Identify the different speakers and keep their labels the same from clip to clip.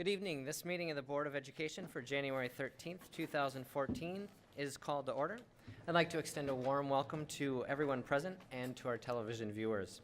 Speaker 1: Good evening. This meeting of the Board of Education for January 13th, 2014 is called to order. I'd like to extend a warm welcome to everyone present and to our television viewers.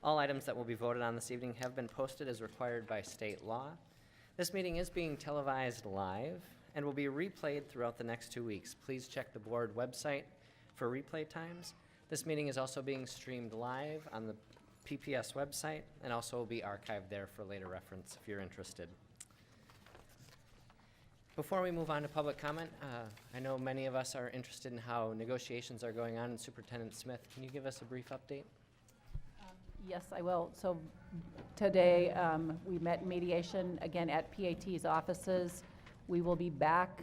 Speaker 1: All items that will be voted on this evening have been posted as required by state law. This meeting is being televised live and will be replayed throughout the next 2 weeks. Please check the board website for replay times. This meeting is also being streamed live on the PPS website and also will be archived there for later reference if you're interested. Before we move on to public comment, I know many of us are interested in how negotiations are going on. And Superintendent Smith, can you give us a brief update?
Speaker 2: Yes, I will. So today we met in mediation again at PAT's offices. We will be back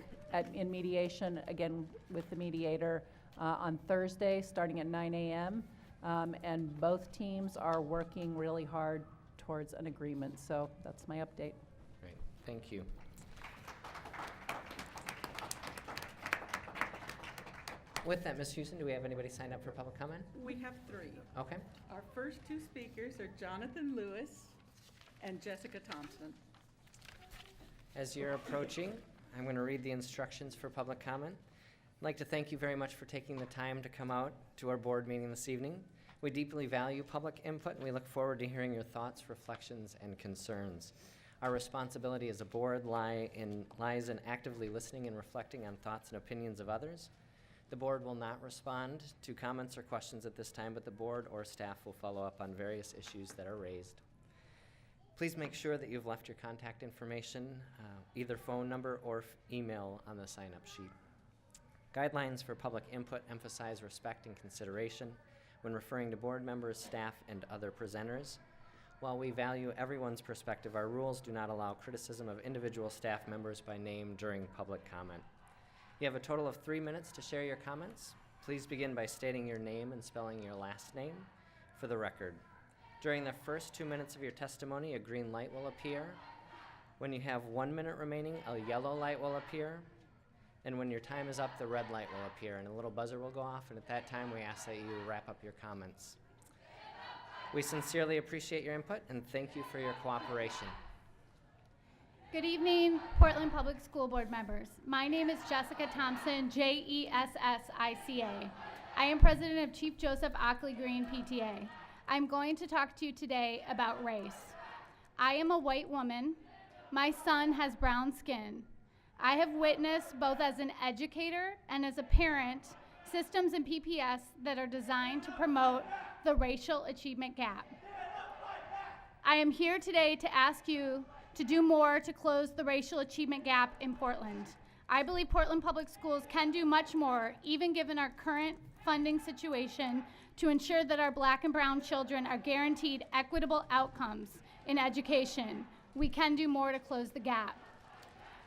Speaker 2: in mediation again with the mediator on Thursday starting at 9 a.m. And both teams are working really hard towards an agreement. So that's my update.
Speaker 1: Great, thank you. With that, Ms. Houston, do we have anybody signed up for public comment?
Speaker 3: We have three.
Speaker 1: Okay.
Speaker 3: Our first two speakers are Jonathan Lewis and Jessica Thompson.
Speaker 1: As you're approaching, I'm going to read the instructions for public comment. I'd like to thank you very much for taking the time to come out to our board meeting this evening. We deeply value public input, and we look forward to hearing your thoughts, reflections, and concerns. Our responsibility as a board lies in actively listening and reflecting on thoughts and opinions of others. The board will not respond to comments or questions at this time, but the board or staff will follow up on various issues that are raised. Please make sure that you've left your contact information, either phone number or email on the sign-up sheet. Guidelines for public input emphasize respect and consideration when referring to board members, staff, and other presenters. While we value everyone's perspective, our rules do not allow criticism of individual staff members by name during public comment. You have a total of 3 minutes to share your comments. Please begin by stating your name and spelling your last name for the record. During the first 2 minutes of your testimony, a green light will appear. When you have 1 minute remaining, a yellow light will appear. And when your time is up, the red light will appear and a little buzzer will go off, and at that time we ask that you wrap up your comments. We sincerely appreciate your input and thank you for your cooperation.
Speaker 4: Good evening, Portland Public School Board members. My name is Jessica Thompson, Jessica. I am president of Chief Joseph Ockley Green PTA. I'm going to talk to you today about race. I am a white woman. My son has brown skin. I have witnessed, both as an educator and as a parent, systems in PPS that are designed to promote the racial achievement gap. I am here today to ask you to do more to close the racial achievement gap in Portland. I believe Portland Public Schools can do much more, even given our current funding situation, to ensure that our Black and brown children are guaranteed equitable outcomes in education. We can do more to close the gap.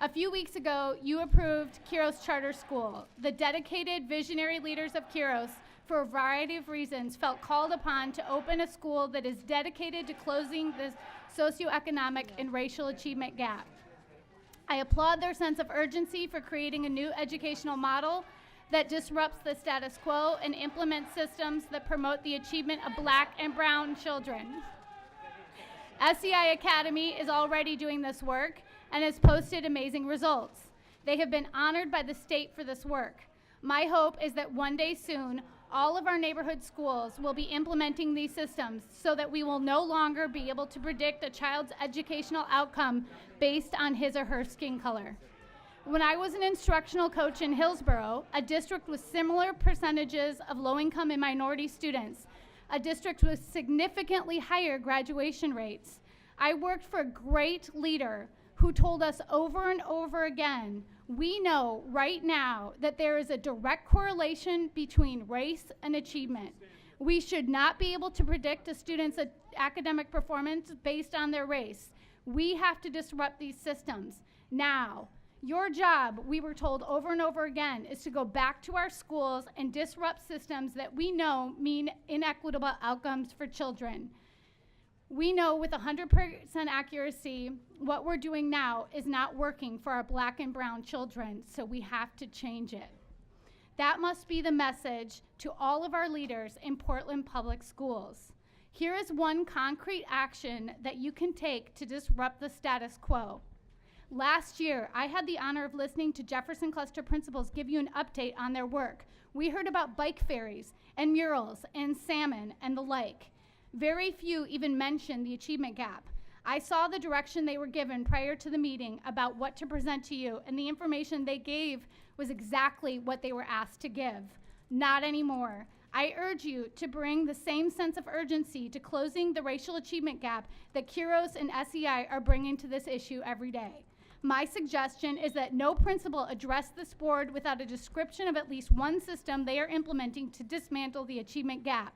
Speaker 4: A few weeks ago, you approved Kiros Charter School. The dedicated visionary leaders of Kiros, for a variety of reasons, felt called upon to open a school that is dedicated to closing the socioeconomic and racial achievement gap. I applaud their sense of urgency for creating a new educational model that disrupts the status quo and implements systems that promote the achievement of Black and brown children. SEI Academy is already doing this work and has posted amazing results. They have been honored by the state for this work. My hope is that one day soon, all of our neighborhood schools will be implementing these systems so that we will no longer be able to predict a child's educational outcome based on his or her skin color. When I was an instructional coach in Hillsborough, a district with similar percentages of low-income and minority students, a district with significantly higher graduation rates, I worked for a great leader who told us over and over again, we know right now that there is a direct correlation between race and achievement. We should not be able to predict a student's academic performance based on their race. We have to disrupt these systems. Now, your job, we were told over and over again, is to go back to our schools and disrupt systems that we know mean inequitable outcomes for children. We know with 100% accuracy what we're doing now is not working for our Black and brown children, so we have to change it. That must be the message to all of our leaders in Portland Public Schools. Here is one concrete action that you can take to disrupt the status quo. Last year, I had the honor of listening to Jefferson Cluster principals give you an update on their work. We heard about bike ferries and murals and salmon and the like. Very few even mentioned the achievement gap. I saw the direction they were given prior to the meeting about what to present to you, and the information they gave was exactly what they were asked to give. Not anymore. I urge you to bring the same sense of urgency to closing the racial achievement gap that Kuros and SEI are bringing to this issue every day. My suggestion is that no principal address this board without a description of at least one system they are implementing to dismantle the achievement gap.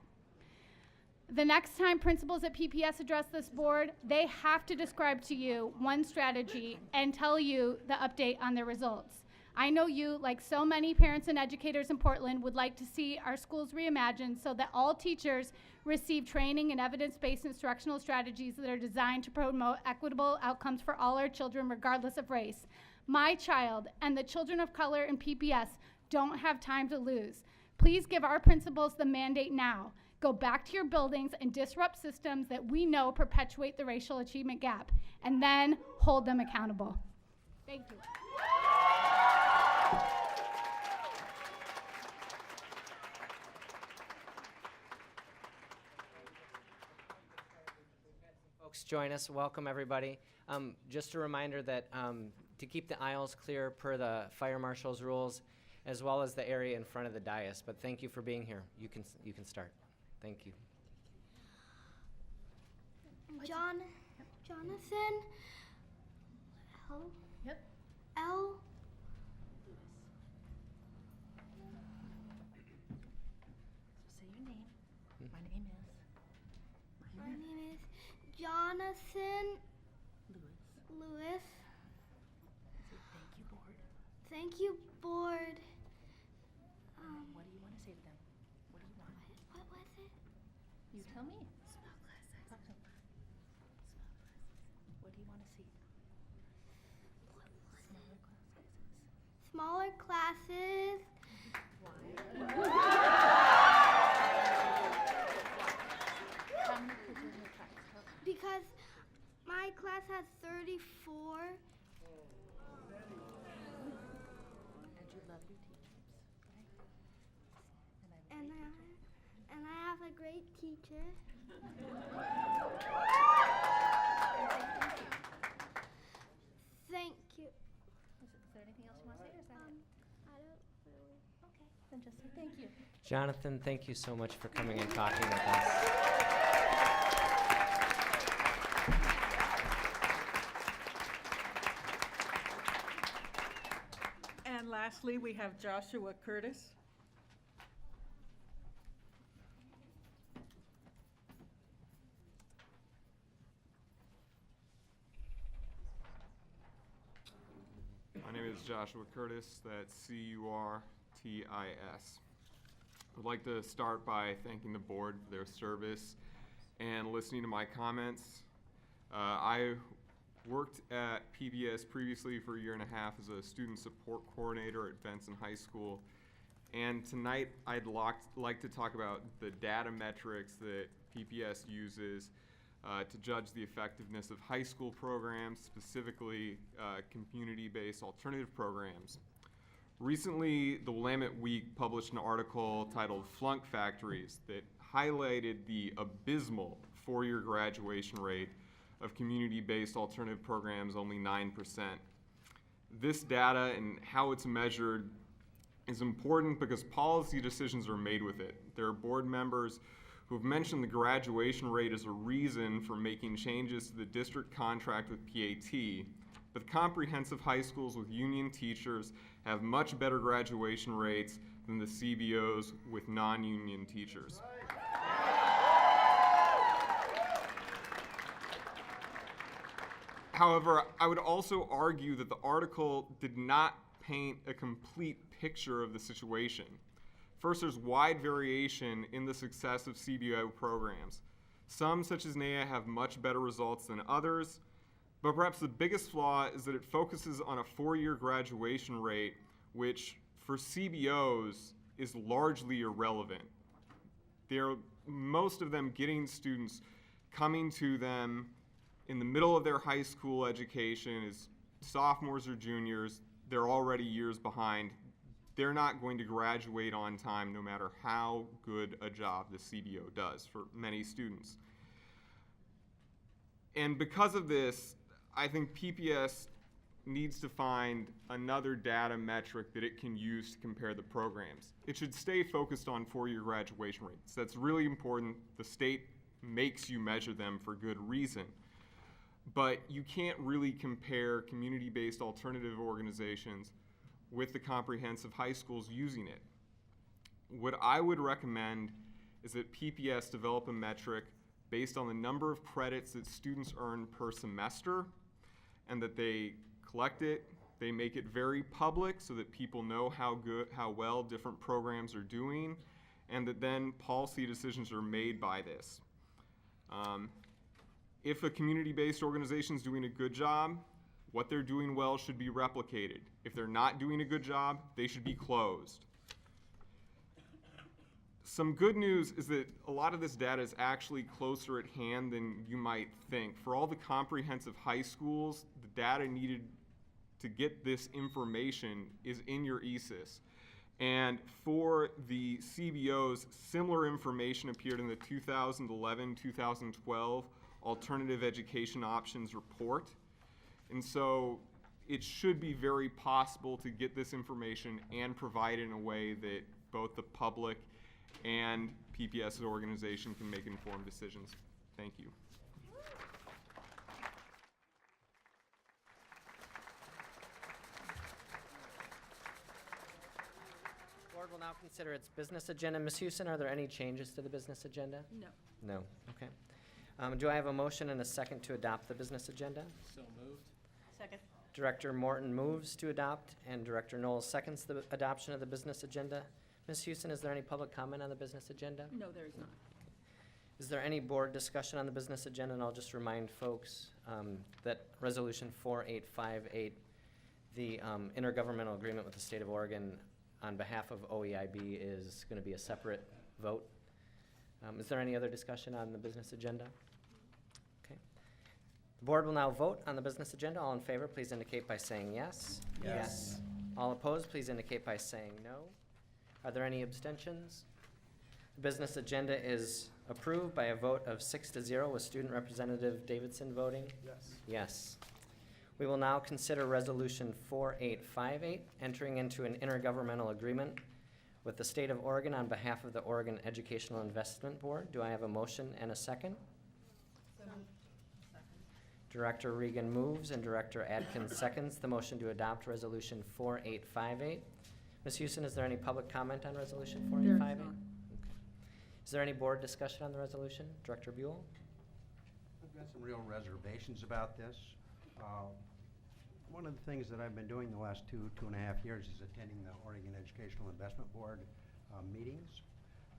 Speaker 4: The next time principals at PPS address this board, they have to describe to you one strategy and tell you the update on their results. I know you, like so many parents and educators in Portland, would like to see our schools reimagined so that all teachers receive training and evidence-based instructional strategies that are designed to promote equitable outcomes for all our children, regardless of race. My child and the children of color in PPS don't have time to lose. Please give our principals the mandate now. Go back to your buildings and disrupt systems that we know perpetuate the racial achievement gap, and then hold them accountable. Thank you.
Speaker 1: Folks join us. Welcome, everybody. Just a reminder that to keep the aisles clear per the fire marshal's rules, as well as the area in front of the dais. But thank you for being here. You can start. Thank you.
Speaker 5: Jonathan L.
Speaker 2: Yep.
Speaker 5: L.
Speaker 2: So say your name. My name is
Speaker 5: Jonathan
Speaker 2: Lewis.
Speaker 5: Lewis. Thank you, board.
Speaker 2: What do you want to say to them? What do you want?
Speaker 5: What was it?
Speaker 2: You tell me. Talk to them. What do you want to see?
Speaker 5: Smaller classes.
Speaker 2: How many kids are in your class? Tell them.
Speaker 5: Because my class has 34.
Speaker 2: And you love your teachers, right?
Speaker 5: And I have a great teacher. Thank you.
Speaker 2: Is there anything else you want to say, or is that it?
Speaker 5: I don't really.
Speaker 2: Okay, then just say thank you.
Speaker 1: Jonathan, thank you so much for coming and talking with us.
Speaker 3: And lastly, we have Joshua Curtis.
Speaker 6: My name is Joshua Curtis, that's C-U-R-T-I-S. I'd like to start by thanking the board for their service and listening to my comments. I worked at PBS previously for a year and a half as a student support coordinator at Benson High School. And tonight I'd like to talk about the data metrics that PPS uses to judge the effectiveness of high school programs, specifically community-based alternative programs. Recently, the Willamette Week published an article titled Flunk Factories that highlighted the abysmal four-year graduation rate of community-based alternative programs, only 9%. This data and how it's measured is important because policy decisions are made with it. There are board members who have mentioned the graduation rate as a reason for making changes to the district contract with PAT, but comprehensive high schools with union teachers have much better graduation rates than the CBOs with non-union teachers. However, I would also argue that the article did not paint a complete picture of the situation. First, there's wide variation in the success of CBO programs. Some, such as NAEA, have much better results than others, but perhaps the biggest flaw is that it focuses on a four-year graduation rate, which for CBOs is largely irrelevant. Most of them getting students coming to them in the middle of their high school education is sophomores or juniors, they're already years behind. They're not going to graduate on time no matter how good a job the CBO does for many students. And because of this, I think PPS needs to find another data metric that it can use to compare the programs. It should stay focused on four-year graduation rates. That's really important. The state makes you measure them for good reason. But you can't really compare community-based alternative organizations with the comprehensive high schools using it. What I would recommend is that PPS develop a metric based on the number of credits that students earn per semester, and that they collect it, they make it very public so that people know how well different programs are doing, and that then policy decisions are made by this. If a community-based organization is doing a good job, what they're doing well should be replicated. If they're not doing a good job, they should be closed. Some good news is that a lot of this data is actually closer at hand than you might think. For all the comprehensive high schools, the data needed to get this information is in your ESIS. And for the CBOs, similar information appeared in the 2011-2012 Alternative Education Options Report. And so it should be very possible to get this information and provide it in a way that both the public and PPS's organization can make informed decisions. Thank you.
Speaker 1: Board will now consider its business agenda. Ms. Houston, are there any changes to the business agenda?
Speaker 3: No.
Speaker 1: No, okay. Do I have a motion and a second to adopt the business agenda?
Speaker 7: So moved.
Speaker 3: Second.
Speaker 1: Director Morton moves to adopt, and Director Knowles seconds the adoption of the business agenda. Ms. Houston, is there any public comment on the business agenda?
Speaker 3: No, there is not.
Speaker 1: Is there any board discussion on the business agenda? And I'll just remind folks that Resolution 4858, the intergovernmental agreement with the state of Oregon on behalf of OEIB, is going to be a separate vote. Is there any other discussion on the business agenda? Okay. The board will now vote on the business agenda. All in favor, please indicate by saying yes.
Speaker 7: Yes.
Speaker 1: All opposed, please indicate by saying no. Are there any abstentions? The business agenda is approved by a vote of 6-0 with Student Representative Davidson voting
Speaker 7: Yes.
Speaker 1: yes. We will now consider Resolution 4858, entering into an intergovernmental agreement with the state of Oregon on behalf of the Oregon Educational Investment Board. Do I have a motion and a second? Director Regan moves and Director Adkins seconds the motion to adopt Resolution 4858. Ms. Houston, is there any public comment on Resolution 4858?
Speaker 3: not.
Speaker 1: Okay. Is there any board discussion on the resolution? Director Buell?
Speaker 8: I've got some real reservations about this. One of the things that I've been doing the last 2.5 years is attending the Oregon Educational Investment Board meetings.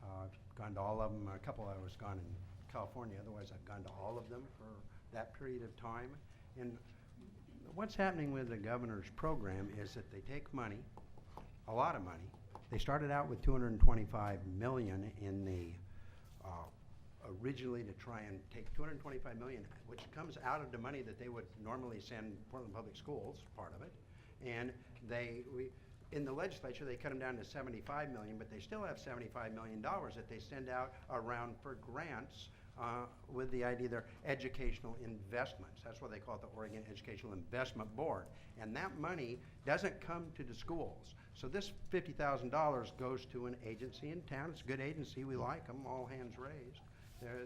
Speaker 8: I've gone to all of them. A couple I was gone in California. Otherwise, I've gone to all of them for that period of time. And what's happening with the governor's program is that they take money, a lot of money. They started out with $225 million in the originally to try and take $225 million, which comes out of the money that they would normally send Portland Public Schools, part of it. And in the legislature, they cut them down to $75 million, but they still have $75 million that they send out around for grants with the idea they're educational investments. That's what they call it, the Oregon Educational Investment Board. And that money doesn't come to the schools. So this $50,000 goes to an agency in town. It's a good agency. We like them, all hands raised.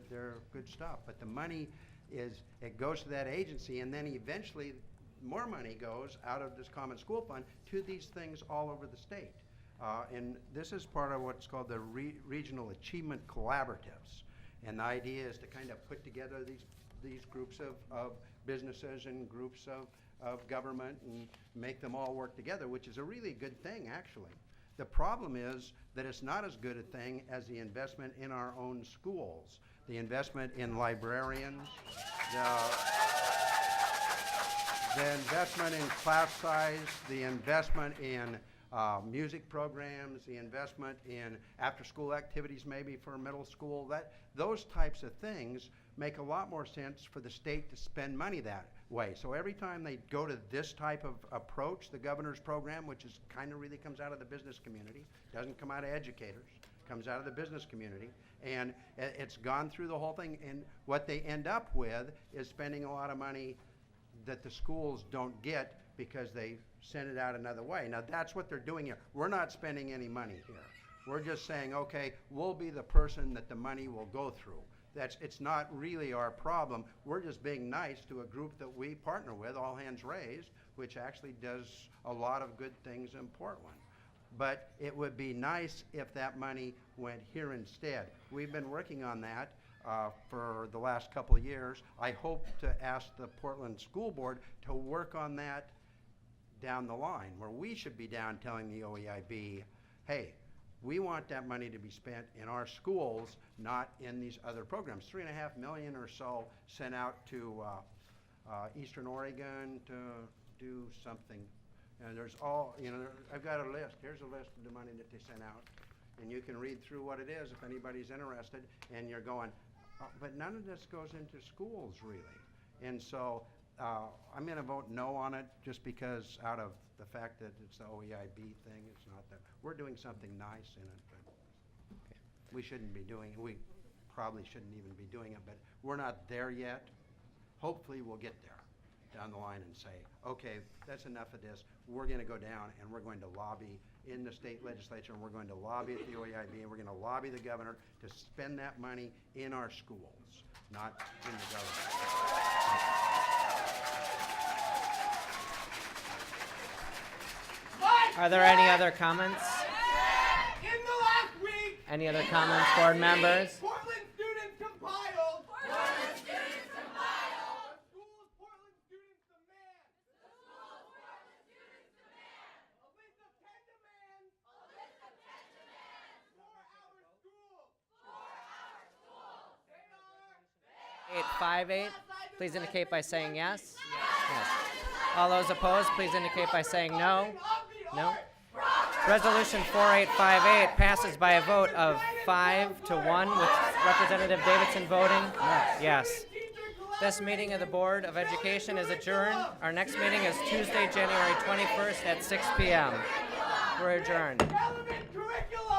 Speaker 8: They're good stuff. But the money it goes to that agency, and then eventually more money goes out of this common school fund to these things all over the state. And this is part of what's called the Regional Achievement Collaboratives. And the idea is to kind of put together these groups of businesses and groups of government and make them all work together, which is a really good thing, actually. The problem is that it's not as good a thing as the investment in our own schools, the investment in librarians, the investment in class size, the investment in music programs, the investment in after-school activities maybe for middle school. Those types of things make a lot more sense for the state to spend money way. So every time they go to this type of approach, the governor's program, which is kind of really comes out of the business community, doesn't come out of educators, comes out of the business community, and it's gone through the whole thing, and what they end up with is spending a lot of money that the schools don't get because they send it out another way. Now, that's what they're doing here. We're not spending any money here. We're just saying, okay, we'll be the person that the money will go through. It's not really our problem. We're just being nice to a group that we partner with, All Hands Raised, which actually does a lot of good things in Portland. But it would be nice if that money went here instead. We've been working on that for the last couple of years. I hope to ask the Portland School Board to work on that down the line, where we should be down telling the OEIB, hey, we want that money to be spent in our schools, not in these other programs. $3.5 million or so sent out to Eastern Oregon to do something. And there's all, I've got a list. Here's a list of the money that they sent out. And you can read through what it is if anybody's interested. And you're going, but none of this goes into schools, really. And so I'm going to vote no on it just because out of the fact that it's the OEIB thing. It's not that. We're doing something nice in it, but we shouldn't be doing it. We probably shouldn't even be doing it, but we're not there yet. Hopefully we'll get there down the line and say, okay, that's enough of this. We're going to go down and we're going to lobby in the state legislature, and we're going to lobby at the OEIB, and we're going to lobby the governor to spend that money in our schools, not in the government.
Speaker 1: Are there any other comments?
Speaker 7: In the last week,
Speaker 1: Any other comments, board members?
Speaker 7: Portland students compiled. Portland students compiled. The schools Portland students demand. The schools Portland students demand. A list of 10 demands. A list of 10 demands. For our schools. For our schools. They are.
Speaker 1: 858, please indicate by saying yes. Yes. All those opposed, please indicate by saying no. No. Resolution 4858 passes by a vote of 5 to 1 with Representative Davidson voting yes. This meeting of the Board of Education is adjourned. Our next meeting is Tuesday, January 21st at 6 p.m. We're adjourned.
Speaker 7: Relevant curriculum.